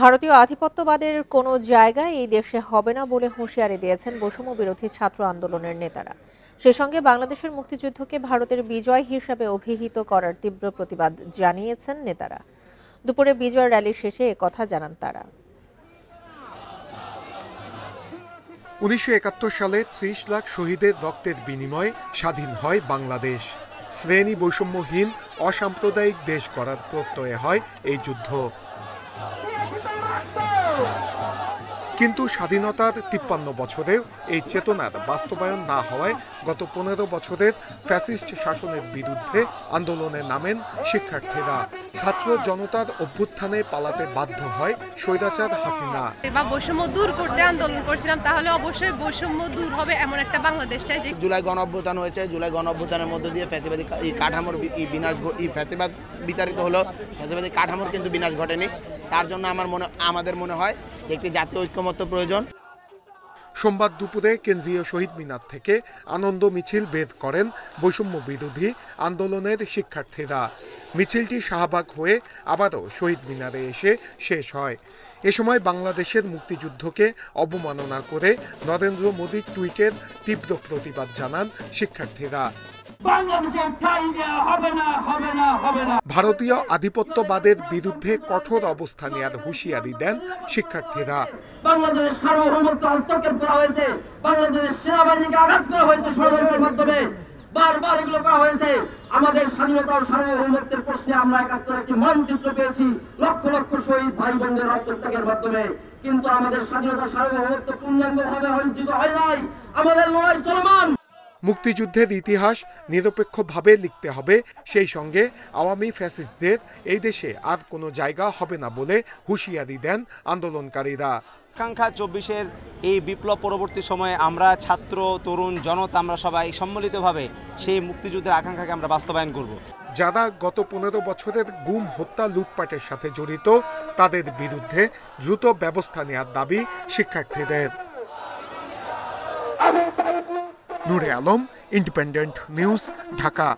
ভারতীয় আধিপত্যবাদের কোনো জায়গায় এই দেশে হবে না বলে হুঁশিয়ারি দিয়েছেন বৈষম্য বিরোধী ছাত্র আন্দোলনের নেতারা। সেই সঙ্গে বাংলাদেশের মুক্তিযুদ্ধকে ভারতের বিজয় হিসাবে অভিহিত করার তীব্র প্রতিবাদ জানিয়েছেন নেতারা। দুপুরে বিজয় র্যালি শেষে একথা জানান তারা। 1971 সালে 30 লাখ শহীদের রক্তের বিনিময়ে স্বাধীন হয় বাংলাদেশ। শ্রেণী বৈষম্যহীন অসাম্প্রদায়িক দেশ গড়ার প্রত্যয়ে হয় এই যুদ্ধ। কিন্তু স্বাধীনতার 53 বছরেও এই চেতনার বাস্তবায়ন না হওয়ায় গত 15 বছরের ফ্যাসিস্ট শাসনের বিরুদ্ধে আন্দোলনে নামেন শিক্ষার্থীরা। ছাত্র জনতার অভ্যুত্থানে পালাতে বাধ্য হয় স্বৈরাচার হাসিনা। বৈষম্য দূর করতে আন্দোলন করছিলাম, তাহলে অবশ্যই বৈষম্য দূর হবে এমন একটা বাংলাদেশ চাই। জুলাই গণঅভ্যুত্থান হয়েছে, জুলাই গণঅভ্যুত্থানের মধ্য দিয়ে ফ্যাসিবাদী কাঠামোর বিনাশ, ফ্যাসিবাদ বিতাড়িত হলো, ফ্যাসিবাদী কাঠামোর কিন্তু বিনাশ ঘটেনি। তার জন্য আমাদের মনে হয় একটি জাতীয় ঐক্যমত্য প্রয়োজন। সোমবার দুপুরে কেন্দ্রীয় শহীদ মিনার থেকে আনন্দ মিছিল বের করেন বৈষম্য বিরোধী আন্দোলনের শিক্ষার্থীরা। মিছিলটি শাহবাগ হয়ে আবারও শহীদ মিনারে এসে শেষ হয়। এ সময় বাংলাদেশের মুক্তিযুদ্ধকে অবমাননা করে নরেন্দ্র মোদীর টুইটের তীব্র প্রতিবাদ জানান শিক্ষার্থীরা। ভারতীয় আধিপত্যবাদের বিরুদ্ধে কঠোর অবস্থান নেওয়ার হুঁশিয়ারি দেন শিক্ষার্থীরা। বাংলাদেশের সার্বভৌমত্ব হস্তক্ষেপ করা হয়েছে, বাংলাদেশের সেনাবাহিনীকে আঘাত করা হয়েছে ষড়যন্ত্রের মাধ্যমে, বারবার এগুলো করা হয়েছে। আমাদের স্বাধীনতা ও সার্বভৌমত্বের প্রশ্নে আমরা 71 একটি মানচিত্র পেয়েছি, লক্ষ লক্ষ শহীদ ভাই বোনদের রক্তত্যাগের মাধ্যমে। কিন্তু আমাদের স্বাধীনতা সার্বভৌমত্ব পূর্ণাঙ্গভাবে অর্জিত হয় নাই। আমাদের লড়াই চলমান। মুক্তিযুদ্ধের ইতিহাস নিরপেক্ষভাবে লিখতে হবে, সেই সঙ্গে আওয়ামী ফ্যাসিস্টদের এই দেশে আর কোনো জায়গা হবে না বলে হুঁশিয়ারি দেন আন্দোলনকারীরা। আকাঙ্ক্ষা 24-এর এই বিপ্লব পরবর্তী সময়ে আমরা ছাত্র, তরুণ, জনতা আমরা সবাই সম্মিলিতভাবে সেই মুক্তিযুদ্ধের আকাঙ্ক্ষাকে আমরা বাস্তবায়ন করব। যারা গত 15 বছরের গুম, হত্যা, লুটপাটের সাথে জড়িত তাদের বিরুদ্ধে দ্রুত ব্যবস্থা নেওয়ার দাবি শিক্ষার্থীদের। নূরে আলম, ইন্ডিপেন্ডেন্ট নিউজ, ঢাকা।